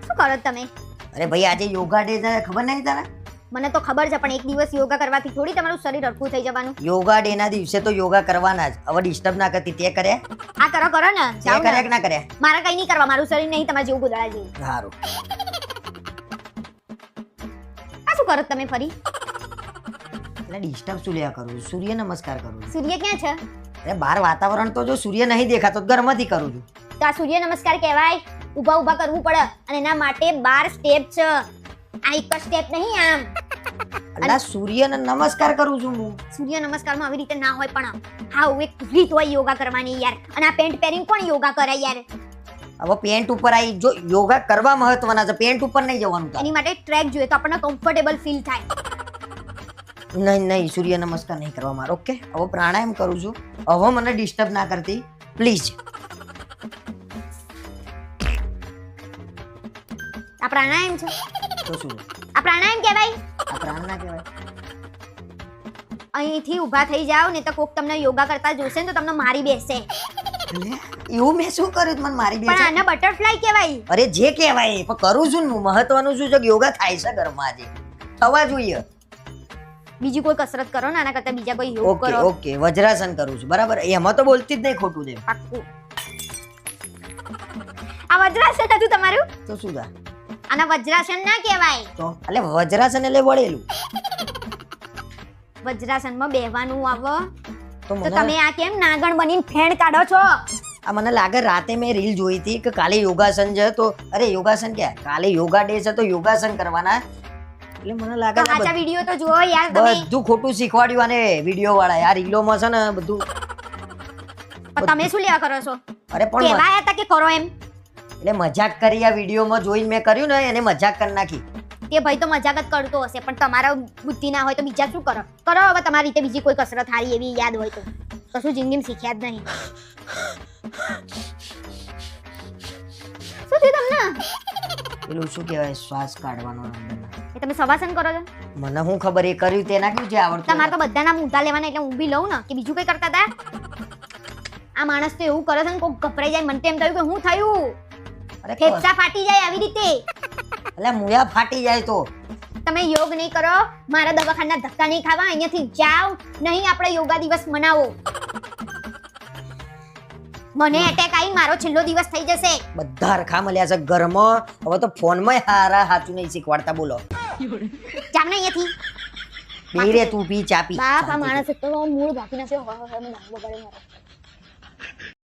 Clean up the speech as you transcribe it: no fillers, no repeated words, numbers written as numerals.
શું કરો તમે? અરે ભાઈ આજે યોગા ડે છે, ખબર નહીં તને? મને તો ખબર છે, પણ એક દિવસ યોગા કરવાથી થોડી તમારું શરીર હરખું થઈ જવાનું. યોગા ડે ના દિવસે તો યોગા કરવાના જ. હવે ડિસ્ટર્બ ના કરતી. તે કર્યા? આ કરો કરો ને, તે જાઓ કર્યા ને. કે ના કર્યા? મારે કઈ નહીં કરવા, મારું શરીર નહીં તમારા જેવું ગોદડા જેવું. સારું. આ શું કરો તમે ફરી? એટલે ડિસ્ટર્બ શું લેવા કરું છું? સૂર્ય નમસ્કાર કરું છું. સૂર્ય ક્યાં છે? અરે બહાર વાતાવરણ તો જો સૂર્ય નહીં દેખાતો તો ઘરમાંથી કરું છું. તો આ સૂર્ય નમસ્કાર કહેવાય. ઊભા ઊભા કરવું પડે અને એના માટે 12 સ્ટેપ છે. આ એક સ્ટેપ નહીં આમ. એટલે સૂર્યને નમસ્કાર કરું છું હું. સૂર્ય નમસ્કારમાં આવી રીતે ના હોય, પણ હા એક રીત હોય યોગા કરવાની યાર. અને આ પેન્ટ પહેરીને કોણ યોગા કરે યાર? હવે પેન્ટ ઉપર આવી જો યોગા કરવા મહત્વના છે, પેન્ટ ઉપર નહીં જવાનું તારે. એની માટે ટ્રેક જોઈએ તો આપણને કમ્ફર્ટેબલ ફીલ થાય. નહીં નહીં સૂર્ય નમસ્કાર નહીં કરવા મારો. ઓકે હવે પ્રાણાયામ કરું છું. હવે મને ડિસ્ટર્બ ના કરતી પ્લીઝ. આ પ્રાણાયામ છે? તો શું આ પ્રાણાયામ કહેવાય? આ પ્રાણ ના કહેવાય? અહીંથી ઊભા થઈ જાવ ને તો કોક તમને યોગા કરતા જોશે ને તો તમને મારી બેસે. એટલે એવું મેં શું કર્યું મને મારી દે પણ છે? આને બટરફ્લાય કહેવાય. અરે જે કહેવાય પણ કરું છું ને હું. મહત્વનું શું છે કે યોગા થાય છે ઘરમાં આજે. થવા જોઈએ. બીજી કોઈ કસરત કરો ને આના કરતા બીજા કોઈ યોગ ઓકે કરો. ઓકે વજ્રાસન કરું છું બરાબર. એમાં તો બોલતી જ નહીં ખોટું છે. પાક્કું. આ વજ્રાસન હતું તમારું? તો શું થા? આના વજ્રાસન ના કહેવાય. તો એટલે વજ્રાસન એટલે વળેલું. વજ્રાસનમાં બેહવાનું આવે તો તો મને તમે આ કેમ નાગણ બનીને ફેણ કાઢો છો? આ મને લાગે રાતે મેં રીલ જોઈ હતી કે કાલે યોગાસન છે તો અરે યોગાસન ક્યાં કાલે યોગા ડે છે તો યોગાસન કરવાના. એટલે મને લાગે તો છે આ સાચા વિડિયો તો જુઓ યાર તમે. બધું ખોટું શીખવાડ્યું આને વિડિયો વાળા. આ રીલોમાં છે ને બધું. પણ તમે શું લેવા કરો છો? અરે પણ કેવાય હતા કે કરો એમ? એટલે મજાક કરી આ વિડિયોમાં જોઈને મેં કર્યું ને એને મજાક કરી નાખી. તે ભાઈ તો મજાક જ કરતો હશે, પણ તમારા બુદ્ધિ ના હોય તો બીજા શું કરો? કરો હવે તમારી રીતે બીજી કોઈ કસરત હારી એવી યાદ હોય તો. કશું જિંદગીમાં શીખ્યા જ નહીં. શું થયું તમને? પેલું શું કહેવાય શ્વાસ કાઢવાનો અંદરનો. એ તમે સવાસન કરો છો? મને શું ખબર એ કર્યું તેના કેવું છે આવડતું. તમારે તો બધાના ઊંધા લેવાના એટલે હું બી લઉં ને કે બીજું કઈ કરતા હતા? આ માણસ તો એવું કરે છે ને કોક ગભરાઈ જાય. મને તો એમ થયું કે હું થયું અરે ફેફસા ફાટી જાય આવી રીતે. એટલે મુયા ફાટી જાય તો તમે યોગ નહીં કરો, મારા દવાખાના ધક્કા નહીં ખાવા. અહીંયાથી જાઓ, નહીં આપણે યોગા દિવસ મનાવો. મને એટેક આવી, મારો છેલ્લો દિવસ થઈ જશે. બધા હરખા મળ્યા છે ઘરમાં. હવે તો ફોનમાં હારા હાચું નહીં શીખવાડતા. બોલો જામ ને અહીંયાથી. પી રે તું પી ચા પી. બાપ આ માણસ તો મૂળ ભાગી નાખ્યો.